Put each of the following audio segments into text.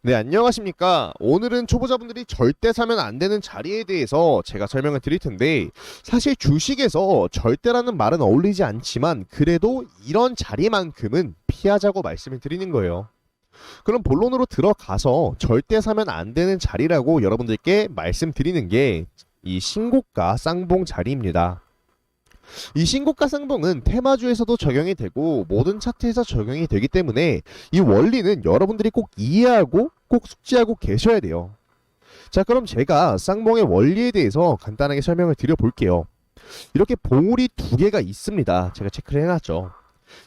네, 안녕하십니까. 오늘은 초보자분들이 절대 사면 안 되는 자리에 대해서 제가 설명을 드릴 텐데, 사실 주식에서 절대라는 말은 어울리지 않지만 그래도 이런 자리만큼은 피하자고 말씀을 드리는 거예요. 그럼 본론으로 들어가서 절대 사면 안 되는 자리라고 여러분들께 말씀드리는 게 이 신고가 쌍봉 자리입니다. 이 신고가 쌍봉은 테마주에서도 적용이 되고 모든 차트에서 적용이 되기 때문에 이 원리는 여러분들이 꼭 이해하고 꼭 숙지하고 계셔야 돼요. 자, 그럼 제가 쌍봉의 원리에 대해서 간단하게 설명을 드려볼게요. 이렇게 봉우리 두 개가 있습니다. 제가 체크를 해놨죠.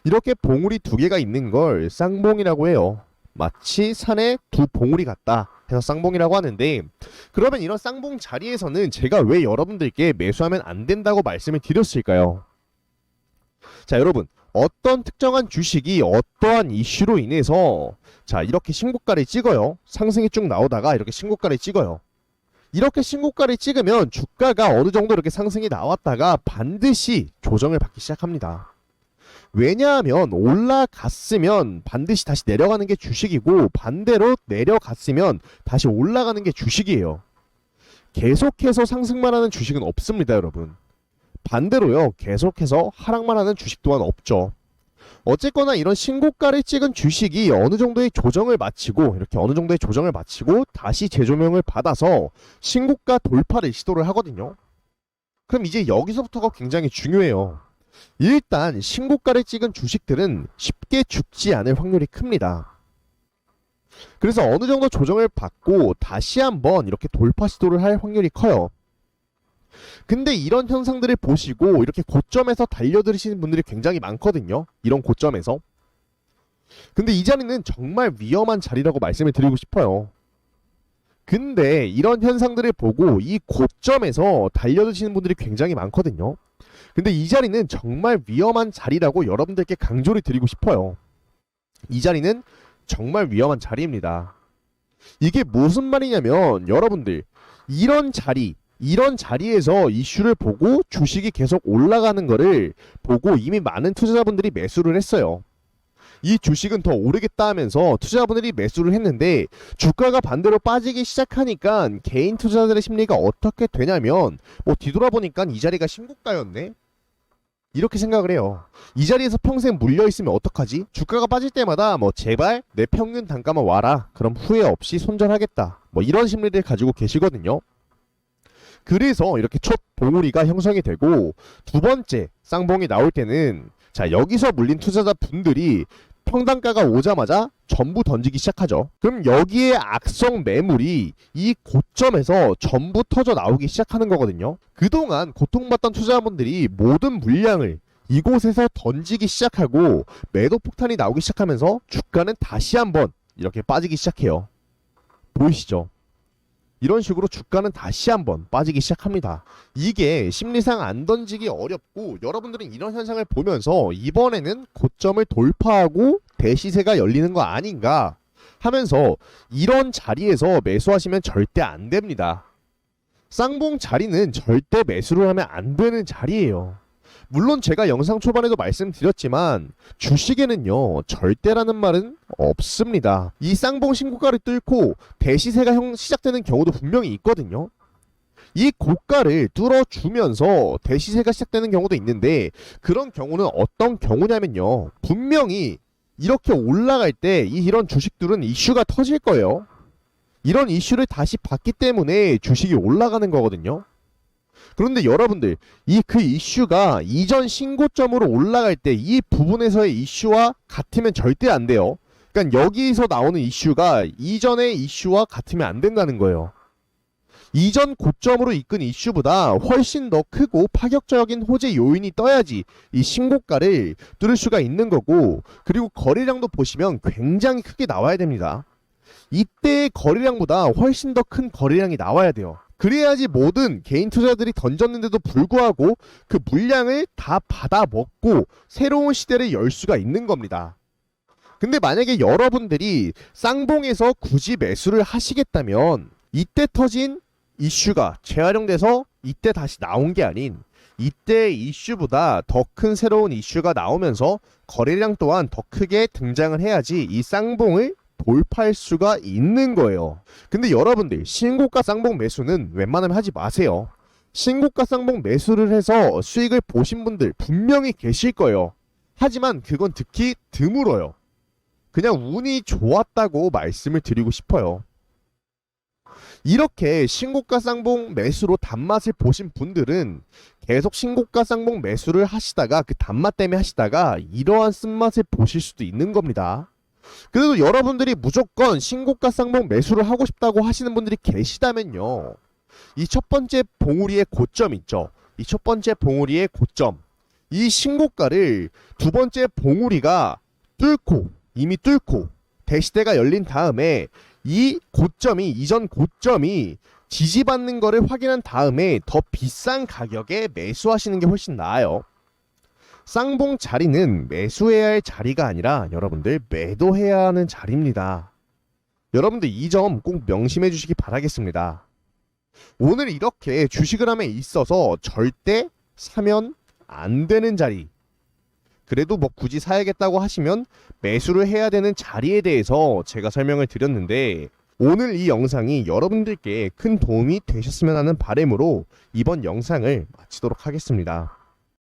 이렇게 봉우리 두 개가 있는 걸 쌍봉이라고 해요. 마치 산에 두 봉우리 같다 해서 쌍봉이라고 하는데, 그러면 이런 쌍봉 자리에서는 제가 왜 여러분들께 매수하면 안 된다고 말씀을 드렸을까요? 자, 여러분, 어떤 특정한 주식이 어떠한 이슈로 인해서 자, 이렇게 신고가를 찍어요. 상승이 쭉 나오다가 이렇게 신고가를 찍어요. 이렇게 신고가를 찍으면 주가가 어느 정도 이렇게 상승이 나왔다가 반드시 조정을 받기 시작합니다. 왜냐하면 올라갔으면 반드시 다시 내려가는 게 주식이고, 반대로 내려갔으면 다시 올라가는 게 주식이에요. 계속해서 상승만 하는 주식은 없습니다, 여러분. 반대로요, 계속해서 하락만 하는 주식 또한 없죠. 어쨌거나 이런 신고가를 찍은 주식이 어느 정도의 조정을 마치고, 이렇게 어느 정도의 조정을 마치고 다시 재조명을 받아서 신고가 돌파를 시도를 하거든요. 그럼 이제 여기서부터가 굉장히 중요해요. 일단 신고가를 찍은 주식들은 쉽게 죽지 않을 확률이 큽니다. 그래서 어느 정도 조정을 받고 다시 한번 이렇게 돌파 시도를 할 확률이 커요. 근데 이런 현상들을 보시고 이렇게 고점에서 달려들으시는 분들이 굉장히 많거든요. 이런 고점에서. 근데 이 자리는 정말 위험한 자리라고 말씀을 드리고 싶어요. 근데 이런 현상들을 보고 이 고점에서 달려드시는 분들이 굉장히 많거든요. 근데 이 자리는 정말 위험한 자리라고 여러분들께 강조를 드리고 싶어요. 이 자리는 정말 위험한 자리입니다. 이게 무슨 말이냐면, 여러분들 이런 자리에서 이슈를 보고 주식이 계속 올라가는 거를 보고 이미 많은 투자자분들이 매수를 했어요. 이 주식은 더 오르겠다 하면서 투자자분들이 매수를 했는데, 주가가 반대로 빠지기 시작하니까 개인 투자자들의 심리가 어떻게 되냐면, 뒤돌아보니까 이 자리가 신고가였네? 이렇게 생각을 해요. 이 자리에서 평생 물려있으면 어떡하지? 주가가 빠질 때마다 제발 내 평균 단가만 와라, 그럼 후회 없이 손절하겠다, 이런 심리를 가지고 계시거든요. 그래서 이렇게 첫 봉우리가 형성이 되고, 두 번째 쌍봉이 나올 때는 자, 여기서 물린 투자자 분들이 평단가가 오자마자 전부 던지기 시작하죠. 그럼 여기에 악성 매물이 이 고점에서 전부 터져 나오기 시작하는 거거든요. 그동안 고통받던 투자자분들이 모든 물량을 이곳에서 던지기 시작하고 매도 폭탄이 나오기 시작하면서 주가는 다시 한번 이렇게 빠지기 시작해요. 보이시죠? 이런 식으로 주가는 다시 한번 빠지기 시작합니다. 이게 심리상 안 던지기 어렵고, 여러분들은 이런 현상을 보면서 이번에는 고점을 돌파하고 대시세가 열리는 거 아닌가 하면서 이런 자리에서 매수하시면 절대 안 됩니다. 쌍봉 자리는 절대 매수를 하면 안 되는 자리예요. 물론 제가 영상 초반에도 말씀드렸지만 주식에는요, 절대라는 말은 없습니다. 이 쌍봉 신고가를 뚫고 대시세가 시작되는 경우도 분명히 있거든요. 이 고가를 뚫어주면서 대시세가 시작되는 경우도 있는데, 그런 경우는 어떤 경우냐면요, 분명히 이렇게 올라갈 때 이런 주식들은 이슈가 터질 거예요. 이런 이슈를 다시 봤기 때문에 주식이 올라가는 거거든요. 그런데 여러분들, 그 이슈가 이전 신고점으로 올라갈 때 이 부분에서의 이슈와 같으면 절대 안 돼요. 그러니까 여기서 나오는 이슈가 이전의 이슈와 같으면 안 된다는 거예요. 이전 고점으로 이끈 이슈보다 훨씬 더 크고 파격적인 호재 요인이 떠야지 이 신고가를 뚫을 수가 있는 거고, 그리고 거래량도 보시면 굉장히 크게 나와야 됩니다. 이때의 거래량보다 훨씬 더 큰 거래량이 나와야 돼요. 그래야지 모든 개인 투자자들이 던졌는데도 불구하고 그 물량을 다 받아먹고 새로운 시대를 열 수가 있는 겁니다. 근데 만약에 여러분들이 쌍봉에서 굳이 매수를 하시겠다면, 이때 터진 이슈가 재활용돼서 이때 다시 나온 게 아닌 이때 이슈보다 더 큰 새로운 이슈가 나오면서 거래량 또한 더 크게 등장을 해야지 이 쌍봉을 돌파할 수가 있는 거예요. 근데 여러분들 신고가 쌍봉 매수는 웬만하면 하지 마세요. 신고가 쌍봉 매수를 해서 수익을 보신 분들 분명히 계실 거예요. 하지만 그건 듣기 드물어요. 그냥 운이 좋았다고 말씀을 드리고 싶어요. 이렇게 신고가 쌍봉 매수로 단맛을 보신 분들은 계속 신고가 쌍봉 매수를 하시다가 그 단맛 때문에 하시다가 이러한 쓴맛을 보실 수도 있는 겁니다. 그래도 여러분들이 무조건 신고가 쌍봉 매수를 하고 싶다고 하시는 분들이 계시다면요, 이 첫 번째 봉우리의 고점 있죠. 이 첫 번째 봉우리의 고점, 이 신고가를 두 번째 봉우리가 이미 뚫고 대시대가 열린 다음에 이 고점이, 이전 고점이 지지받는 거를 확인한 다음에 더 비싼 가격에 매수하시는 게 훨씬 나아요. 쌍봉 자리는 매수해야 할 자리가 아니라 여러분들 매도해야 하는 자리입니다. 여러분들 이 점 꼭 명심해 주시기 바라겠습니다. 오늘 이렇게 주식을 함에 있어서 절대 사면 안 되는 자리, 그래도 뭐 굳이 사야겠다고 하시면 매수를 해야 되는 자리에 대해서 제가 설명을 드렸는데, 오늘 이 영상이 여러분들께 큰 도움이 되셨으면 하는 바람으로 이번 영상을 마치도록 하겠습니다.